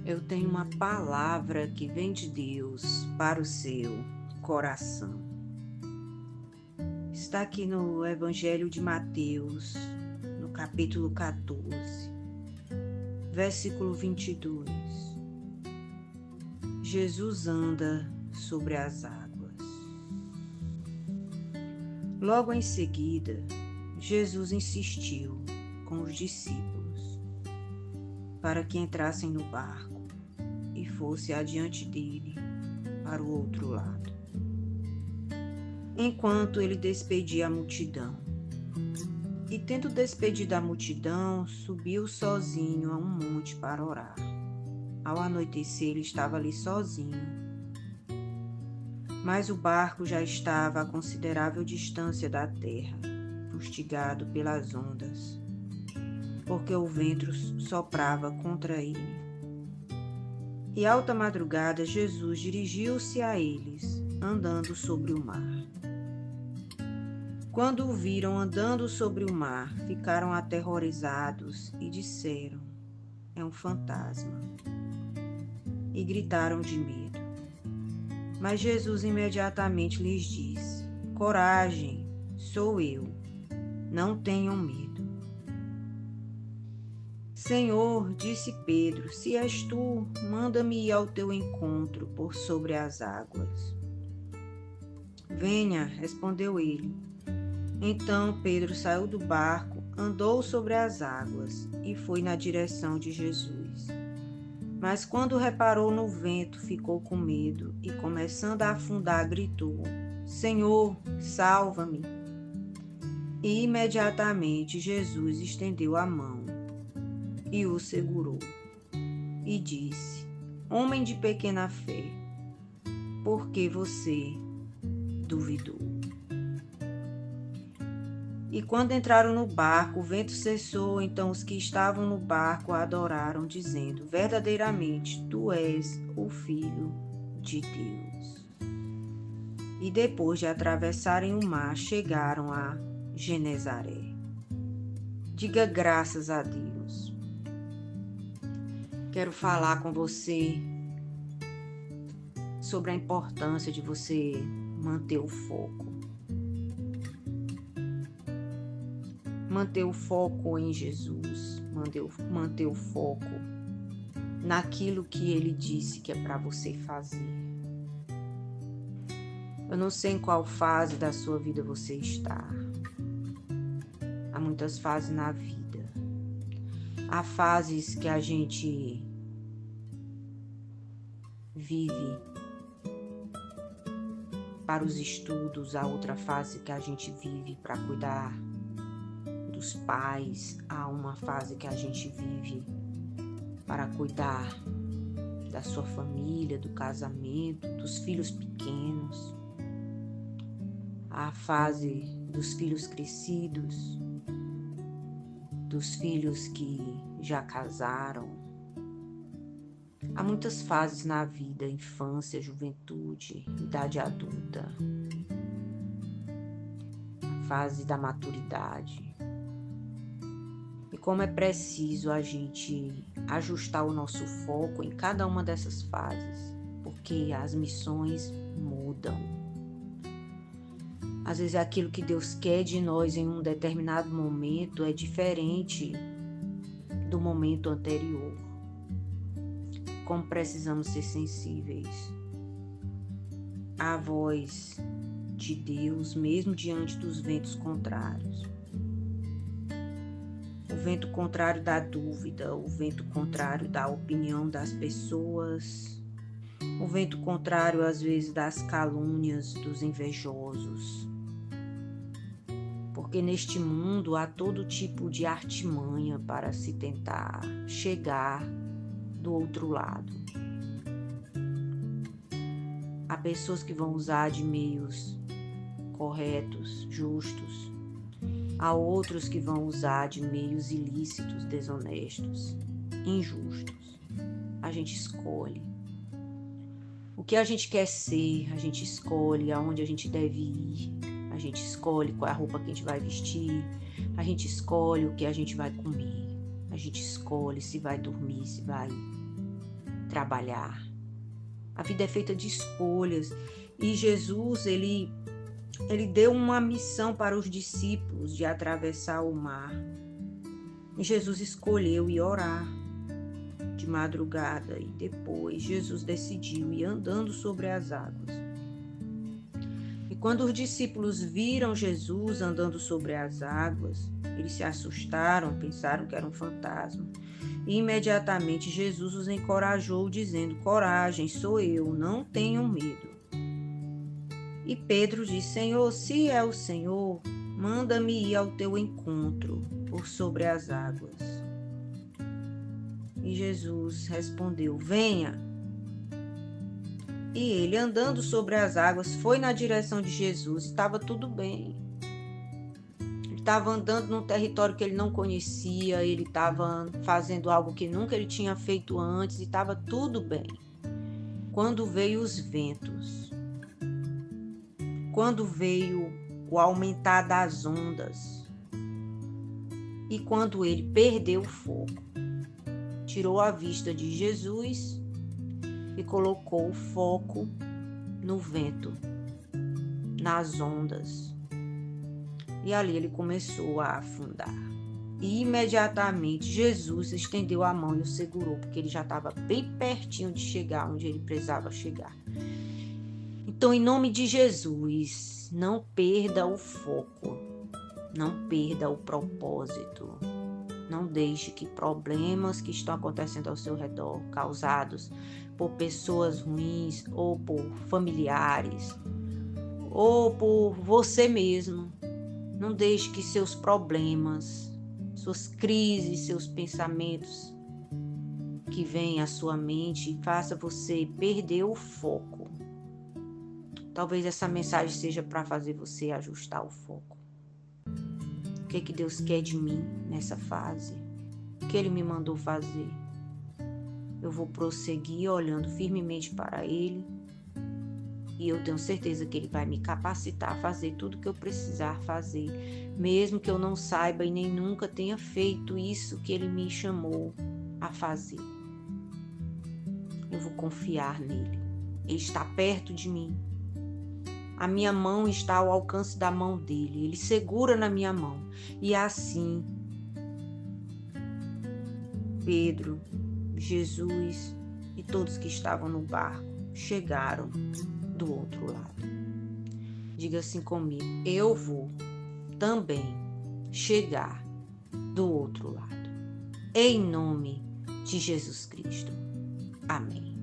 Eu tenho uma palavra que vem de Deus para o seu coração. Está aqui no Evangelho de Mateus, no capítulo 14, versículo 22. Jesus anda sobre as águas. Logo em seguida, Jesus insistiu com os discípulos para que entrassem no barco e fosse adiante dele para o outro lado, enquanto ele despedia a multidão. E tendo despedido a multidão, subiu sozinho a um monte para orar. Ao anoitecer, ele estava ali sozinho, mas o barco já estava a considerável distância da terra, fustigado pelas ondas, porque o vento soprava contra ele. E alta madrugada, Jesus dirigiu-se a eles, andando sobre o mar. Quando o viram andando sobre o mar, ficaram aterrorizados e disseram: "É um fantasma", e gritaram de medo. Mas Jesus imediatamente lhes disse: "Coragem, sou eu, não tenham medo." "Senhor", disse Pedro, "se és tu, manda-me ir ao teu encontro por sobre as águas." "Venha", respondeu ele. Então Pedro saiu do barco, andou sobre as águas e foi na direção de Jesus. Mas quando reparou no vento, ficou com medo e, começando a afundar, gritou: "Senhor, salva-me!" E imediatamente Jesus estendeu a mão e o segurou e disse: "Homem de pequena fé, por que você duvidou?" E quando entraram no barco, o vento cessou. Então os que estavam no barco adoraram, dizendo: "Verdadeiramente, tu és o Filho de Deus." E depois de atravessarem o mar, chegaram a Genezaré. Diga graças a Deus. Quero falar com você sobre a importância de você manter o foco. Manter o foco em Jesus, manter o foco naquilo que Ele disse que é para você fazer. Eu não sei em qual fase da sua vida você está. Há muitas fases na vida. Há fases que a gente vive para os estudos, há outra fase que a gente vive para cuidar dos pais, há uma fase que a gente vive para cuidar da sua família, do casamento, dos filhos pequenos. Há a fase dos filhos crescidos, dos filhos que já casaram. Há muitas fases na vida: infância, juventude, idade adulta, a fase da maturidade. E como é preciso a gente ajustar o nosso foco em cada uma dessas fases, porque as missões mudam. Às vezes aquilo que Deus quer de nós em um determinado momento é diferente do momento anterior. Como precisamos ser sensíveis à voz de Deus, mesmo diante dos ventos contrários. O vento contrário da dúvida, o vento contrário da opinião das pessoas, o vento contrário, às vezes, das calúnias dos invejosos. Porque neste mundo há todo tipo de artimanha para se tentar chegar do outro lado. Há pessoas que vão usar de meios corretos, justos. Há outros que vão usar de meios ilícitos, desonestos, injustos. A gente escolhe. O que a gente quer ser, a gente escolhe aonde a gente deve ir. A gente escolhe qual é a roupa que a gente vai vestir. A gente escolhe o que a gente vai comer. A gente escolhe se vai dormir, se vai trabalhar. A vida é feita de escolhas. E Jesus, ele deu uma missão para os discípulos de atravessar o mar. E Jesus escolheu ir orar de madrugada e depois Jesus decidiu ir andando sobre as águas. E quando os discípulos viram Jesus andando sobre as águas, eles se assustaram, pensaram que era um fantasma. E imediatamente Jesus os encorajou, dizendo: coragem, sou eu, não tenham medo. E Pedro disse: Senhor, se é o Senhor, manda-me ir ao teu encontro por sobre as águas. E Jesus respondeu: venha. E ele, andando sobre as águas, foi na direção de Jesus. Estava tudo bem. Ele estava andando num território que ele não conhecia. Ele estava fazendo algo que nunca ele tinha feito antes. E estava tudo bem. Quando veio os ventos, quando veio o aumentar das ondas, e quando ele perdeu o foco, tirou a vista de Jesus e colocou o foco no vento, nas ondas. E ali ele começou a afundar. E imediatamente Jesus estendeu a mão e o segurou, porque ele já estava bem pertinho de chegar onde ele precisava chegar. Então, em nome de Jesus, não perda o foco, não perda o propósito. Não deixe que problemas que estão acontecendo ao seu redor, causados por pessoas ruins, ou por familiares, ou por você mesmo, não deixe que seus problemas, suas crises, seus pensamentos que vêm à sua mente faça você perder o foco. Talvez essa mensagem seja para fazer você ajustar o foco. O que Deus quer de mim nessa fase? O que Ele me mandou fazer? Eu vou prosseguir olhando firmemente para Ele e eu tenho certeza que Ele vai me capacitar a fazer tudo o que eu precisar fazer, mesmo que eu não saiba e nem nunca tenha feito isso que Ele me chamou a fazer. Eu vou confiar nele. Ele está perto de mim. A minha mão está ao alcance da mão dele. Ele segura na minha mão. E assim, Pedro, Jesus e todos que estavam no barco chegaram do outro lado. Diga assim comigo: eu vou também chegar do outro lado. Em nome de Jesus Cristo. Amém.